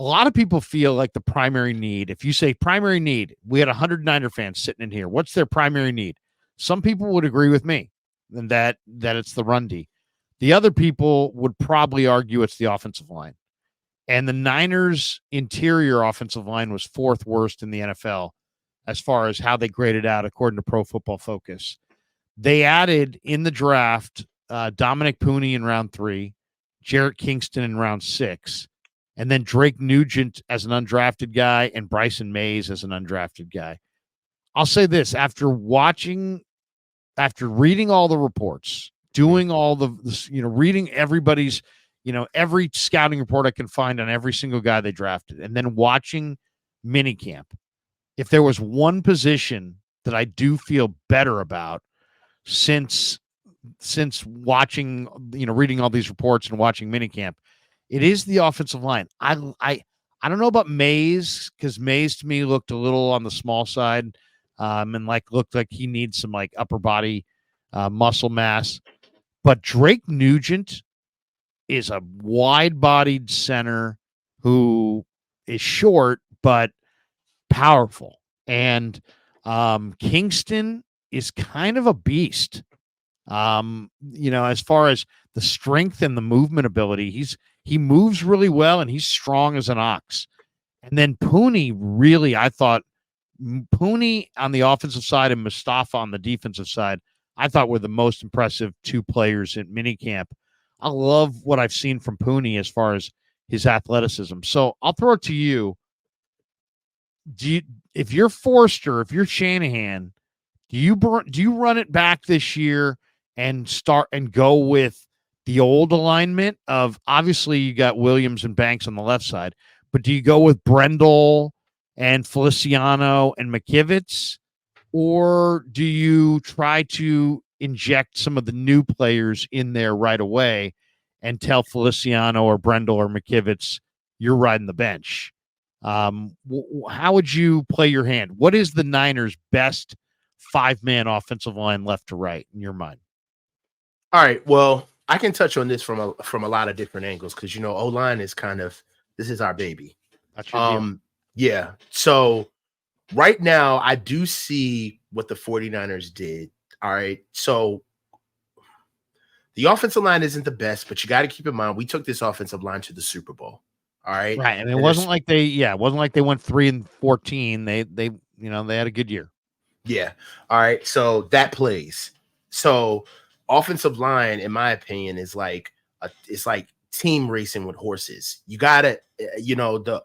a lot of people feel like the primary need, if you say primary need, we had 100 Niner fans sitting in here. What's their primary need? Some people would agree with me and that it's the run D. The other people would probably argue it's the offensive line. And the Niners' interior offensive line was fourth worst in the NFL as far as how they graded out according to Pro Football Focus. They added in the draft Dominic Pooney in round 3, Jarrett Kingston in round 6, and then Drake Nugent as an undrafted guy and Bryson Mays as an undrafted guy. I'll say this, after reading all the reports, doing all reading everybody's, every scouting report I can find on every single guy they drafted, and then watching minicamp, if there was one position that I do feel better about since watching, reading all these reports and watching minicamp, it is the offensive line. I don't know about Mays, because Mays to me looked a little on the small side, and looked like he needs some upper body muscle mass. But Drake Nugent is a wide-bodied center who is short but powerful, and Kingston is kind of a beast. As far as the strength and the movement ability, he moves really well and he's strong as an ox. And then Pooney, really, I thought Pooney on the offensive side and Mustafa on the defensive side, I thought were the most impressive two players in minicamp. I love what I've seen from Pooney as far as his athleticism. So I'll throw it to you. If you're Forster, if you're Shanahan, do you run it back this year and start and go with the old alignment of, obviously you got Williams and Banks on the left side, but do you go with Brendel and Feliciano and McKivitz, or do you try to inject some of the new players in there right away and tell Feliciano or Brendel or McKivitz you're riding the bench? How would you play your hand? What is the Niners' best 5-man offensive line left to right in your mind? All right. Well, I can touch on this from a lot of different angles, because O-line is this is our baby. That's your deal. Yeah. So right now I do see what the 49ers did. All right. So the offensive line isn't the best, but you got to keep in mind we took this offensive line to the Super Bowl. All right. Right. And it wasn't like they went 3-14. They had a good year. Yeah. All right. So that plays. So offensive line, in my opinion, is it's like team racing with horses. You gotta,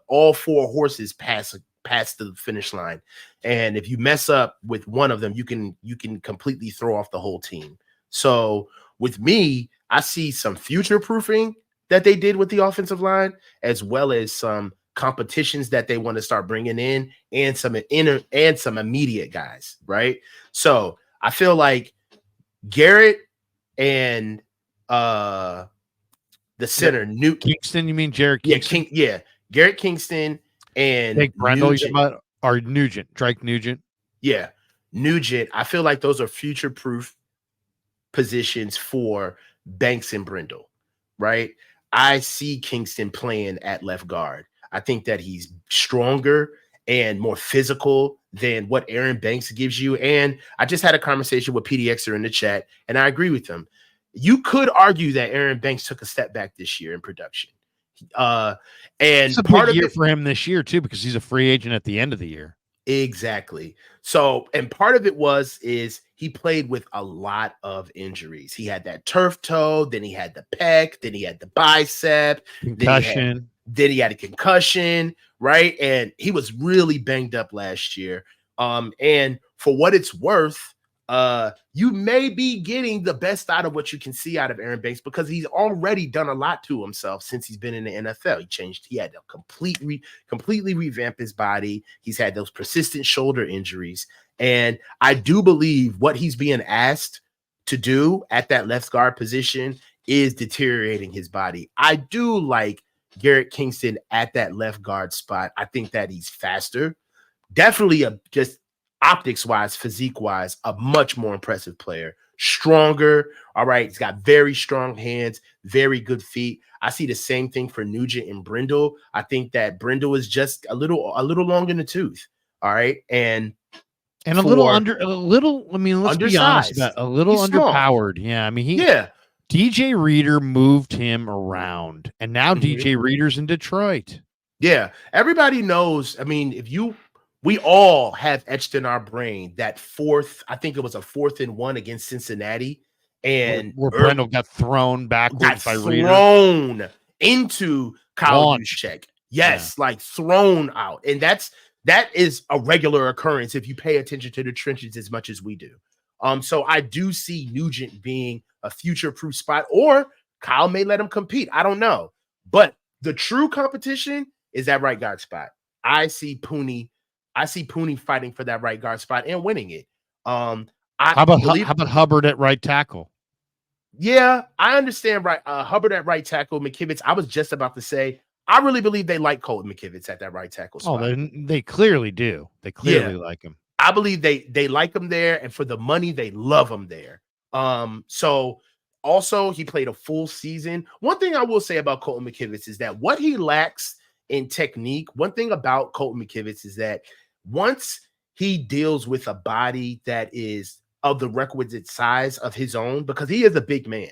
all 4 horses pass the finish line, and if you mess up with one of them, you can completely throw off the whole team. So with me, I see some future proofing that they did with the offensive line, as well as some competitions that they want to start bringing in, and some immediate guys, right? So I feel like Garrett and the center, Newt Kingston, you mean Jarrett Kingston? Garrett Kingston and Brendel, or Nugent, Drake Nugent. Yeah, Nugent. I feel like those are future-proof positions for Banks and Brendel, right? I see Kingston playing at left guard. I think that he's stronger and more physical than what Aaron Banks gives you. And I just had a conversation with PDXer in the chat, and I agree with him. You could argue that Aaron Banks took a step back this year in production. And it's a part of it for him this year too, because he's a free agent at the end of the year. Exactly. So, and part of it is he played with a lot of injuries. He had that turf toe, then he had the pec, then he had the bicep, concussion. Then he had a concussion, right? And he was really banged up last year. And for what it's worth, you may be getting the best out of what you can see out of Aaron Banks, because he's already done a lot to himself since he's been in the NFL. He had to completely revamp his body. He's had those persistent shoulder injuries. And I do believe what he's being asked to do at that left guard position is deteriorating his body. I do like Garrett Kingston at that left guard spot. I think that he's faster. Definitely just optics-wise, physique-wise, a much more impressive player. stronger. All right. He's got very strong hands, very good feet. I see the same thing for Nugent and Brindle. I think that Brindle is just a little long in the tooth. All right. And a little I mean, let's be honest about undersized. a little He's small. underpowered. Yeah. I mean, Yeah. DJ Reader moved him around, and now Mhm. DJ Reader's in Detroit. Yeah. Everybody knows. I mean, we all have etched in our brain that I think it was a 4th and 1 against Cincinnati. And Where Brendel got thrown backwards by Reader. Thrown into Kyle Launched. Juszczyk. Yes, like thrown out. And that is a regular occurrence if you pay attention to the trenches as much as we do. So I do see Nugent being a future-proof spot, or Kyle may let him compete. I don't know. But the true competition is that right guard spot. I see Pooney fighting for that right guard spot and winning it. How about Hubbard at right tackle? Yeah, I understand. Right, Hubbard at right tackle, McKivitz. I was just about to say, I really believe they like Colton McKivitz at that right tackle spot. Oh, they clearly do. They clearly like him. I believe they like him there, and for the money, they love him there. So also he played a full season. One thing I will say about Colton McKivitz is that what he lacks in technique. One thing about Colton McKivitz is that once he deals with a body that is of the requisite size of his own, because he is a big man,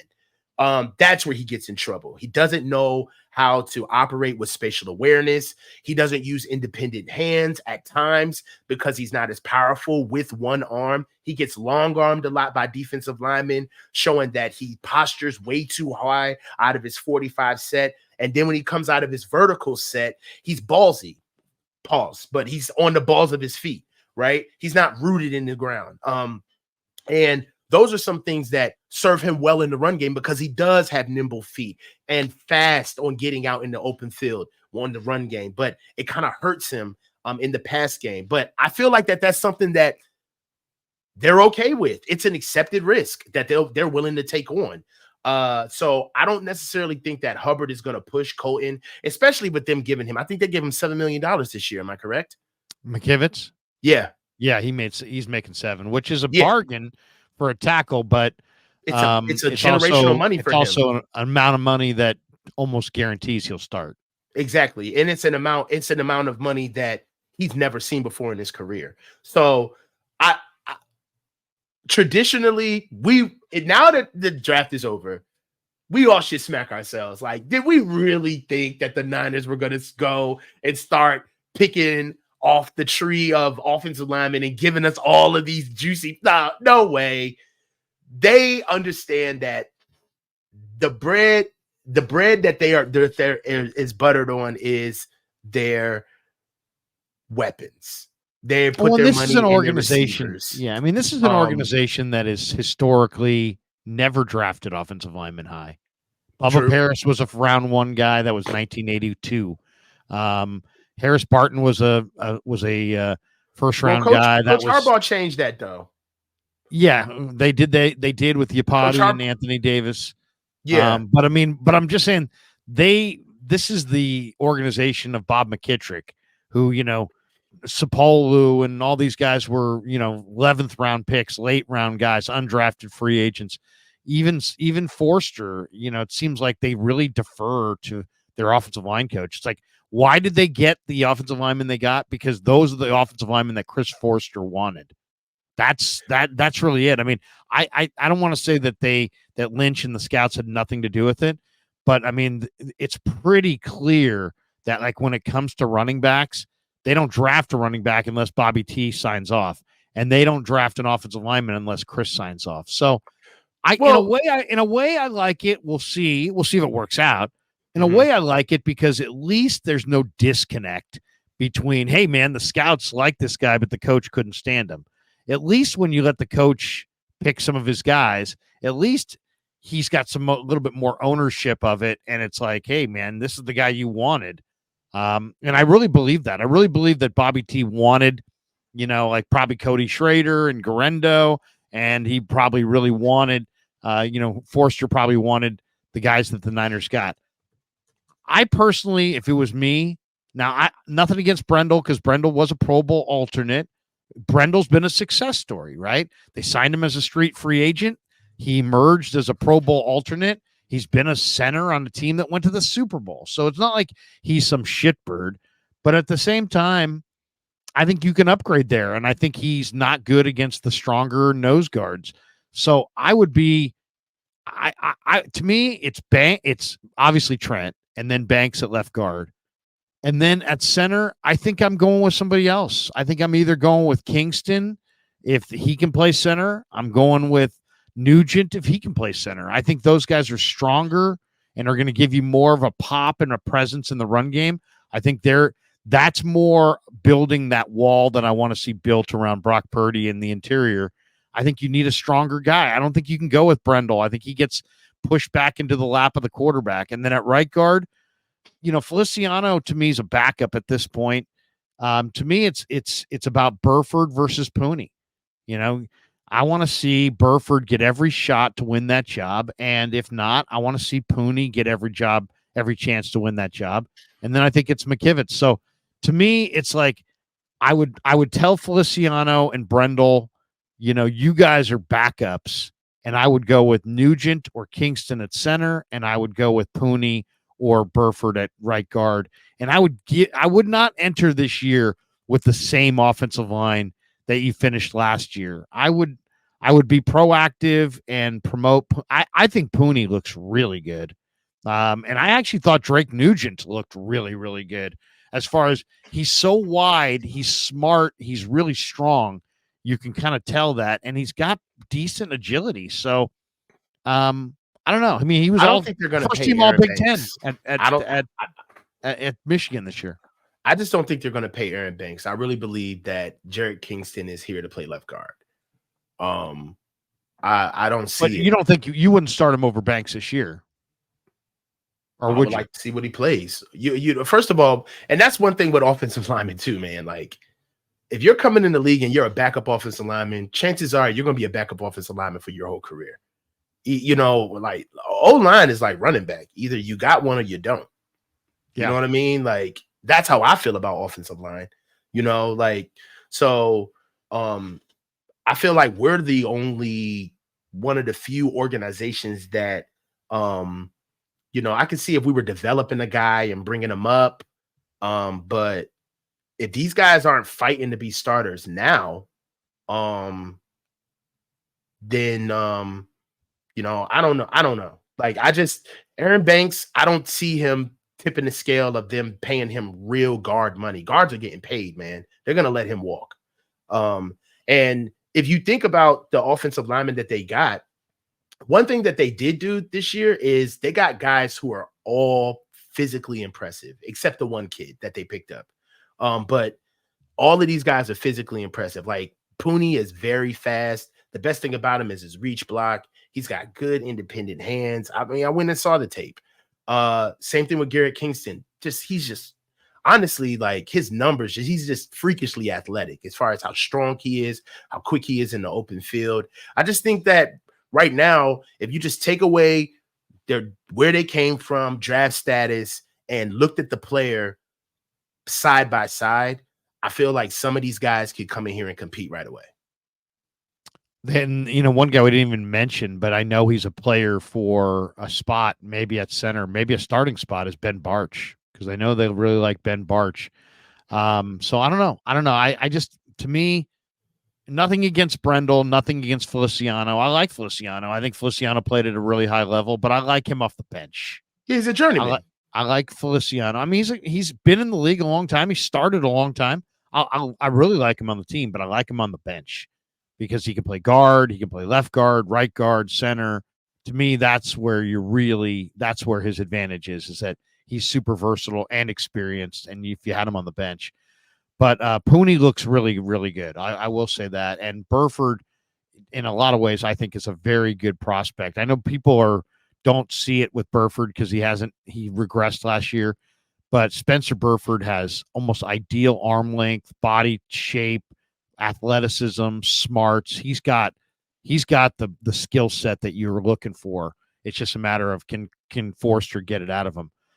that's where he gets in trouble. He doesn't know how to operate with spatial awareness. He doesn't use independent hands at times because he's not as powerful with one arm. He gets long-armed a lot by defensive linemen, showing that he postures way too high out of his 45 set. And then when he comes out of his vertical set, he's ballsy. Pause. But he's on the balls of his feet, right? He's not rooted in the ground. And those are some things that serve him well in the run game because he does have nimble feet and fast on getting out in the open field on the run game. But it kind of hurts him in the pass game. But I feel like that's something that they're okay with. It's an accepted risk that they're willing to take on. So I don't necessarily think that Hubbard is going to push Colton, especially with them giving him. I think they gave him $7 million this year. Am I correct? McKivitz? Yeah. Yeah, he's making 7, which is a bargain for a tackle, but it's generational money for him. It's also an amount of money that almost guarantees he'll start. Exactly. And it's an amount of money that he's never seen before in his career. So I traditionally, now that the draft is over, we all should smack ourselves. Like, did we really think that the Niners were going to go and start picking off the tree of offensive linemen and giving us all of these juicy? No way. They understand that the bread that there is buttered on is their weapons. They put their money in organization. Receivers. Yeah, I mean, this is an organization that is historically never drafted offensive linemen high. Bubba Paris was a round 1 guy. That was 1982. Harris Barton was a first round guy. Coach Harbaugh changed that though. Yeah, they did. They did with Yapati and Anthony Davis. Yeah, but I'm just saying this is the organization of Bob McKittrick, who Sapolu and all these guys were 11th round picks, late round guys, undrafted free agents. Even Forster, it seems like they really defer to their offensive line coach. It's like, why did they get the offensive linemen they got? Because those are the offensive linemen that Chris Forster wanted. That's really it. I mean, I don't want to say that Lynch and the scouts had nothing to do with it, but I mean, it's pretty clear that like when it comes to running backs, they don't draft a running back unless Bobby T signs off, and they don't draft an offensive lineman unless Chris signs off. So in a way I like it. We'll see if it works out. In a way I like it because at least there's no disconnect between, hey man, the scouts like this guy, but the coach couldn't stand him. At least when you let the coach pick some of his guys, at least he's got a little bit more ownership of it. And it's like, hey man, this is the guy you wanted. And I really believe that. I really believe that Bobby T wanted, like probably Cody Schrader and Garendo, and he probably really wanted, Forster probably wanted the guys that the Niners got. I personally, if it was me, now nothing against Brendel because Brendel was a Pro Bowl alternate. Brendel's been a success story, right? They signed him as a street free agent. He emerged as a Pro Bowl alternate. He's been a center on a team that went to the Super Bowl. So it's not like he's some shitbird. But at the same time, I think you can upgrade there. And I think he's not good against the stronger nose guards. So I would be, to me, it's obviously Trent and then Banks at left guard. And then at center, I think I'm going with somebody else. I think I'm either going with Kingston if he can play center. I'm going with Nugent if he can play center. I think those guys are stronger and are going to give you more of a pop and a presence in the run game. I think that's more building that wall that I want to see built around Brock Purdy in the interior. I think you need a stronger guy. I don't think you can go with Brendel. I think he gets pushed back into the lap of the quarterback. And then at right guard, Feliciano to me is a backup at this point. To me, it's about Burford versus Pooney. I want to see Burford get every shot to win that job, and if not, I want to see Pooney get every chance to win that job. And then I think it's McKivitz. So to me, it's like I would tell Feliciano and Brendel, you guys are backups, and I would go with Nugent or Kingston at center, and I would go with Pooney or Burford at right guard. And I would not enter this year with the same offensive line that you finished last year. I would be proactive and promote. I think Pooney looks really good. And I actually thought Drake Nugent looked really, really good as far as he's so wide, he's smart, he's really strong. You can kind of tell that, and he's got decent agility. So, I don't know. I mean, he was first team all Big Ten at Michigan this year. I just don't think they're going to pay Aaron Banks. I really believe that Jarrett Kingston is here to play left guard. I don't see. But you don't think you wouldn't start him over Banks this year, or would you like to see what he plays? You first of all, and that's one thing with offensive linemen too, man. Like, if you're coming in the league and you're a backup offensive lineman, chances are you're going to be a backup offensive lineman for your whole career. Like O-line is like running back. Either you got one or you don't. You know what I mean? Like, that's how I feel about offensive line. So I feel like we're the only one of the few organizations that, I could see if we were developing a guy and bringing him up. But if these guys aren't fighting to be starters now, then, I don't know. Like, Aaron Banks, I don't see him tipping the scale of them paying him real guard money. Guards are getting paid, man. They're going to let him walk. And if you think about the offensive linemen that they got, one thing that they did do this year is they got guys who are all physically impressive, except the one kid that they picked up. But all of these guys are physically impressive. Like, Pooney is very fast. The best thing about him is his reach block. He's got good independent hands. I mean, I went and saw the tape. Same thing with Garrett Kingston. He's just honestly, like, his numbers, he's just freakishly athletic as far as how strong he is, how quick he is in the open field. I just think that right now, if you just take away where they came from, draft status, and looked at the player side by side, I feel like some of these guys could come in here and compete right away. Then, one guy we didn't even mention, but I know he's a player for a spot, maybe at center, maybe a starting spot, is Ben Barch, because I know they really like Ben Barch. So I don't know. I just, to me, nothing against Brendel, nothing against Feliciano. I like Feliciano. I think Feliciano played at a really high level, but I like him off the bench. He's a journeyman. I like Feliciano. I mean, he's been in the league a long time. He started a long time. I really like him on the team, but I like him on the bench because he can play guard, he can play left guard, right guard, center. To me, that's where his advantage is that he's super versatile and experienced, and if you had him on the bench. But Pooney looks really, really good. I will say that. And Burford, in a lot of ways, I think is a very good prospect. I know people don't see it with Burford because he regressed last year, but Spencer Burford has almost ideal arm length, body shape, athleticism, smarts. He's got the skill set that you're looking for. It's just a matter of can Forster get it out of him.